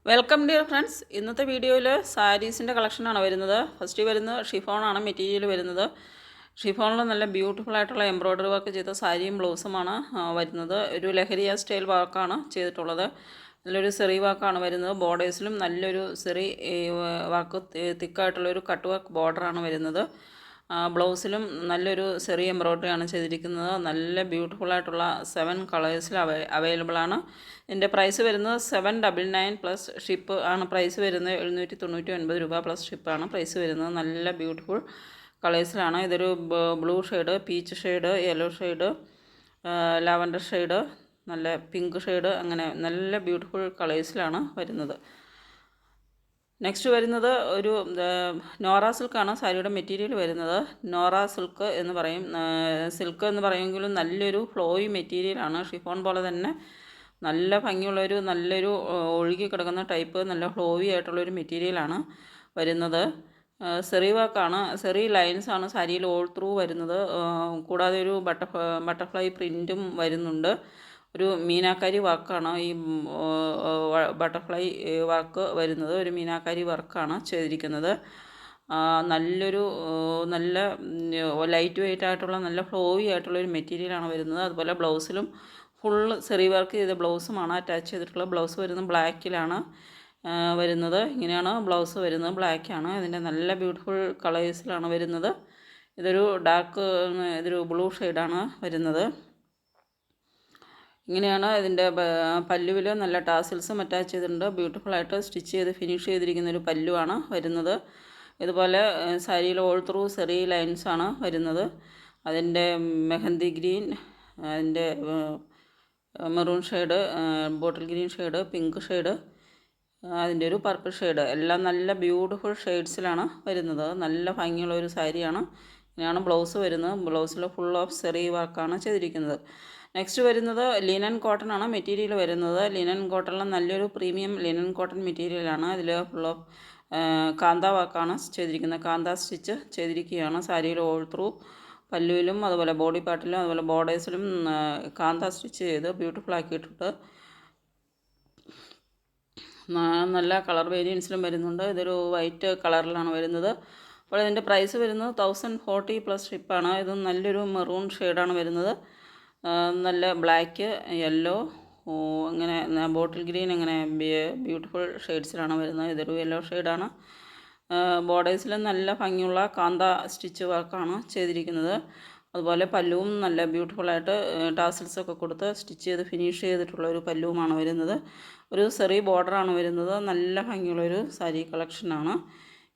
Welcome dear friends. ഇന്നത്തെ വീഡിയോയിൽ സാരീസിൻ്റെ കളക്ഷനാണ് വരുന്നത്. ഫസ്റ്റ് വരുന്നത് ഷിഫോണാണ് മെറ്റീരിയൽ വരുന്നത്. ഷിഫോണിൽ നല്ല ബ്യൂട്ടിഫുൾ ആയിട്ടുള്ള എംബ്രോയ്ഡറി വർക്ക് ചെയ്ത സാരിയും ബ്ലൗസുമാണ് വരുന്നത്. ഒരു ലഹരിയ സ്റ്റൈൽ വർക്കാണ് ചെയ്തിട്ടുള്ളത്. നല്ലൊരു സെറി വർക്കാണ് വരുന്നത്. ബോർഡേഴ്സിലും നല്ലൊരു സെറി വർക്ക് തിക്കായിട്ടുള്ളൊരു കട്ട് വർക്ക് ബോർഡറാണ് വരുന്നത്. ബ്ലൗസിലും നല്ലൊരു സെറി എംബ്രോയ്ഡറിയാണ് ചെയ്തിരിക്കുന്നത്. നല്ല ബ്യൂട്ടിഫുൾ ആയിട്ടുള്ള 7 കളേഴ്സിൽ അവൈലബിൾ ആണ്. ഇതിൻ്റെ പ്രൈസ് വരുന്നത് 799 പ്ലസ് ഷിപ്പ് ആണ് പ്രൈസ് വരുന്നത്. 799 രൂപ പ്ലസ് ഷിപ്പാണ് പ്രൈസ് വരുന്നത്. നല്ല ബ്യൂട്ടിഫുൾ കളേഴ്സിലാണ്. ഇതൊരു blue shade, peach shade, yellow shade, lavender shade, നല്ല പിങ്ക് ഷെയ്ഡ്, അങ്ങനെ നല്ല ബ്യൂട്ടിഫുൾ കളേഴ്സിലാണ് വരുന്നത്. നെക്സ്റ്റ് വരുന്നത് ഒരു നോറ സിൽക്കാണ് സാരിയുടെ മെറ്റീരിയൽ വരുന്നത്. നോറ സിൽക്ക് എന്ന് പറയും. സിൽക്ക് എന്ന് പറയുമെങ്കിലും നല്ലൊരു ഫ്ലോയി മെറ്റീരിയലാണ്. ഷിഫോൺ പോലെ തന്നെ നല്ല ഭംഗിയുള്ളൊരു നല്ലൊരു ഒഴുകി കിടക്കുന്ന ടൈപ്പ് നല്ല ഫ്ലോയി ആയിട്ടുള്ളൊരു മെറ്റീരിയലാണ് വരുന്നത്. സെറി വർക്കാണ്, സെറി ലൈൻസാണ് സാരിയിൽ ഓൾ ത്രൂ വരുന്നത്. കൂടാതെ ഒരു ബട്ടർഫ്ലൈ പ്രിൻറ്റും വരുന്നുണ്ട്. ഒരു മീനാക്കാരി വർക്കാണ് ഈ ബട്ടർഫ്ലൈ വർക്ക് വരുന്നത്. ഒരു മീനാക്കാരി വർക്കാണ് ചെയ്തിരിക്കുന്നത്. നല്ലൊരു നല്ല ലൈറ്റ് വെയ്റ്റ് ആയിട്ടുള്ള നല്ല ഫ്ലോയി ആയിട്ടുള്ളൊരു മെറ്റീരിയലാണ് വരുന്നത്. അതുപോലെ ബ്ലൗസിലും ഫുള്ള് സെറി വർക്ക് ചെയ്ത ബ്ലൗസുമാണ് അറ്റാച്ച് ചെയ്തിട്ടുള്ളത്. ബ്ലൗസ് വരുന്നത് ബ്ലാക്കിലാണ് വരുന്നത്. ഇങ്ങനെയാണ് ബ്ലൗസ് വരുന്നത്, ബ്ലാക്കാണ്. ഇതിൻ്റെ നല്ല ബ്യൂട്ടിഫുൾ കളേഴ്സിലാണ് വരുന്നത്. ഇതൊരു ബ്ലൂ ഷെയ്ഡാണ് വരുന്നത്. ഇങ്ങനെയാണ് ഇതിൻ്റെ പല്ലുവിൽ നല്ല ടാസിൽസും അറ്റാച്ച് ചെയ്തിട്ടുണ്ട്. ബ്യൂട്ടിഫുള്ളായിട്ട് സ്റ്റിച്ച് ചെയ്ത് ഫിനിഷ് ചെയ്തിരിക്കുന്ന ഒരു പല്ലുവാണ് വരുന്നത്. ഇതുപോലെ സാരിയിൽ ഓൾ ത്രൂ സെറി ലൈൻസാണ് വരുന്നത്. അതിൻ്റെ മെഹന്തി ഗ്രീൻ, അതിൻ്റെ maroon shade, bottle green shade, pink shade, അതിൻ്റെ ഒരു പർപ്പിൾ ഷെയ്ഡ്, എല്ലാം നല്ല ബ്യൂട്ടിഫുൾ ഷെയ്ഡ്സിലാണ് വരുന്നത്. നല്ല ഭംഗിയുള്ള ഒരു സാരിയാണ്. ഇങ്ങനെയാണ് ബ്ലൗസ് വരുന്നത്. ബ്ലൗസിൽ ഫുൾ ഓഫ് സെറി വർക്കാണ് ചെയ്തിരിക്കുന്നത്. നെക്സ്റ്റ് വരുന്നത് ലിനൻ കോട്ടൺ ആണ് മെറ്റീരിയൽ വരുന്നത്. ലിനൻ കോട്ടണിൽ നല്ലൊരു പ്രീമിയം ലിനൻ കോട്ടൺ മെറ്റീരിയലാണ്. ഇതിൽ ഫുൾ ഓഫ് കാന്ത വർക്കാണ് ചെയ്തിരിക്കുന്നത്. കാന്ത സ്റ്റിച്ച് ചെയ്തിരിക്കുകയാണ്. സാരിയിൽ ഓൾ ത്രൂ പല്ലുവിലും അതുപോലെ ബോഡി പാർട്ടിലും അതുപോലെ ബോർഡേഴ്സിലും കാന്ത സ്റ്റിച്ച് ചെയ്ത് ബ്യൂട്ടിഫുൾ ആക്കിയിട്ടുണ്ട്. നല്ല കളർ വേരിയൻസിലും വരുന്നുണ്ട്. ഇതൊരു വൈറ്റ് കളറിലാണ് വരുന്നത്. അപ്പോൾ ഇതിൻ്റെ പ്രൈസ് വരുന്നത് 1040 പ്ലസ് ഷിപ്പാണ്. ഇത് നല്ലൊരു മെറൂൺ ഷെയ്ഡാണ് വരുന്നത്. നല്ല ബ്ലാക്ക്, യെല്ലോ, അങ്ങനെ ബോട്ടിൽ ഗ്രീൻ, അങ്ങനെ ബ്യൂട്ടിഫുൾ ഷെയ്ഡ്സിലാണ് വരുന്നത്. ഇതൊരു യെല്ലോ ഷെയ്ഡാണ്. ബോർഡേഴ്സിൽ നല്ല ഭംഗിയുള്ള കാന്ത സ്റ്റിച്ച് വർക്കാണ് ചെയ്തിരിക്കുന്നത്. അതുപോലെ പല്ലുവും നല്ല ബ്യൂട്ടിഫുള്ളായിട്ട് ടാസിൽസൊക്കെ കൊടുത്ത് സ്റ്റിച്ച് ചെയ്ത് ഫിനിഷ് ചെയ്തിട്ടുള്ള ഒരു പല്ലുവുമാണ് വരുന്നത്. ഒരു സെറി ബോർഡറാണ് വരുന്നത്. നല്ല ഭംഗിയുള്ളൊരു സാരി കളക്ഷനാണ്.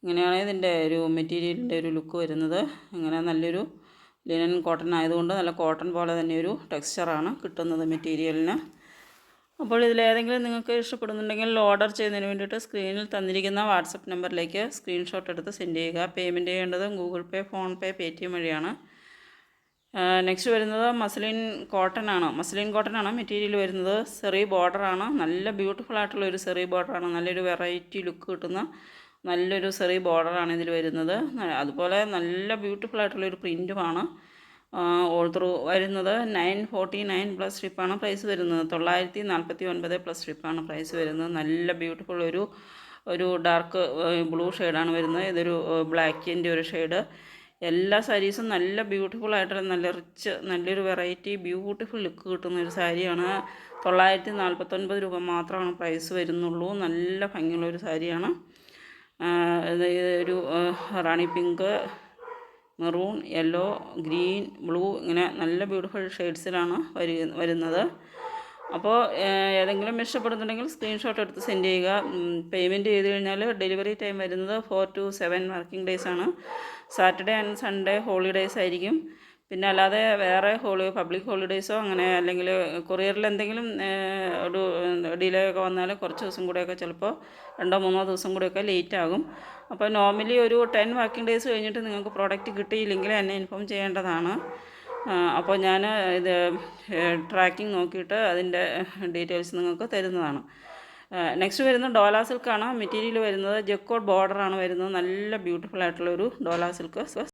ഇങ്ങനെയാണ് ഇതിൻ്റെ ഒരു മെറ്റീരിയലിൻ്റെ ഒരു ലുക്ക് വരുന്നത്. ഇങ്ങനെ നല്ലൊരു ലിനൻ കോട്ടൺ ആയതുകൊണ്ട് നല്ല കോട്ടൺ പോലെ തന്നെ ഒരു ടെക്സ്ചറാണ് കിട്ടുന്നത് മെറ്റീരിയലിന്. അപ്പോൾ ഇതിലേതെങ്കിലും നിങ്ങൾക്ക് ഇഷ്ടപ്പെടുന്നുണ്ടെങ്കിൽ ഓർഡർ ചെയ്യുന്നതിന് വേണ്ടിയിട്ട് സ്ക്രീനിൽ തന്നിരിക്കുന്ന വാട്സപ്പ് നമ്പറിലേക്ക് സ്ക്രീൻഷോട്ട് എടുത്ത് സെൻഡ് ചെയ്യുക. പേയ്മെൻറ്റ് ചെയ്യേണ്ടത് ഗൂഗിൾ പേ, ഫോൺ പേ, പേടിഎം വഴിയാണ്. നെക്സ്റ്റ് വരുന്നത് മസ്ലിൻ കോട്ടൺ ആണ് മെറ്റീരിയൽ വരുന്നത്. സെറി ബോർഡറാണ്. നല്ല ബ്യൂട്ടിഫുൾ ആയിട്ടുള്ള ഒരു സെറി ബോർഡറാണ്. നല്ലൊരു വെറൈറ്റി ലുക്ക് കിട്ടുന്ന നല്ലൊരു സെറി ബോർഡറാണ് ഇതിൽ വരുന്നത്. അതുപോലെ നല്ല ബ്യൂട്ടിഫുൾ ആയിട്ടുള്ളൊരു പ്രിൻറ്റുമാണ് ഓൾ ത്രൂ വരുന്നത്. 949 പ്ലസ് ഷിപ്പാണ് പ്രൈസ് വരുന്നത്. 949 പ്ലസ് ഷിപ്പാണ് പ്രൈസ് വരുന്നത്. നല്ല ബ്യൂട്ടിഫുൾ ഒരു ഡാർക്ക് ബ്ലൂ ഷെയ്ഡാണ് വരുന്നത്. ഇതൊരു ബ്ലാക്കിൻ്റെ ഒരു ഷെയ്ഡ്. എല്ലാ സാരീസും നല്ല ബ്യൂട്ടിഫുൾ ആയിട്ടുള്ള നല്ല റിച്ച് നല്ലൊരു വെറൈറ്റി ബ്യൂട്ടിഫുൾ ലുക്ക് കിട്ടുന്ന ഒരു സാരിയാണ്. 949 രൂപ മാത്രമാണ് പ്രൈസ് വരുന്നുള്ളൂ. നല്ല ഭംഗിയുള്ള ഒരു സാരിയാണ്. ഒരു rani pink, maroon, yellow, green, blue, ഇങ്ങനെ നല്ല ബ്യൂട്ടിഫുൾ ഷെയ്ഡ്സിലാണ് വരുന്നത്. അപ്പോൾ ഏതെങ്കിലും ഇഷ്ടപ്പെടുന്നുണ്ടെങ്കിൽ സ്ക്രീൻഷോട്ട് എടുത്ത് സെൻഡ് ചെയ്യുക. പേയ്മെൻറ്റ് ചെയ്ത് കഴിഞ്ഞാൽ ഡെലിവറി ടൈം വരുന്നത് 4 to 7 വർക്കിംഗ് ഡേയ്സ് ആണ്. സാറ്റർഡേ ആൻഡ് സൺഡേ ഹോളിഡേയ്സ് ആയിരിക്കും. പിന്നെ അല്ലാതെ വേറെ പബ്ലിക് ഹോളിഡേയ്സോ അങ്ങനെ അല്ലെങ്കിൽ കൊറിയറിൽ എന്തെങ്കിലും ഒരു ഡിലേ ഒക്കെ വന്നാൽ കുറച്ച് ദിവസം കൂടെയൊക്കെ ചിലപ്പോൾ 2-3 ദിവസം കൂടെയൊക്കെ ലേറ്റ് ആകും. അപ്പോൾ നോർമലി ഒരു 10 വർക്കിംഗ് ഡേയ്സ് കഴിഞ്ഞിട്ട് നിങ്ങൾക്ക് പ്രോഡക്റ്റ് കിട്ടിയില്ലെങ്കിൽ എന്നെ ഇൻഫോം ചെയ്യേണ്ടതാണ്. അപ്പോൾ ഞാൻ ഇത് ട്രാക്കിംഗ് നോക്കിയിട്ട് അതിൻ്റെ ഡീറ്റെയിൽസ് നിങ്ങൾക്ക് തരുന്നതാണ്. നെക്സ്റ്റ് വരുന്നത് ഡോല സിൽക്കാണ് മെറ്റീരിയൽ വരുന്നത്. ജക്കോട്ട് ബോർഡറാണ് വരുന്നത്. നല്ല ബ്യൂട്ടിഫുൾ ആയിട്ടുള്ളൊരു ഡോല സിൽക്ക്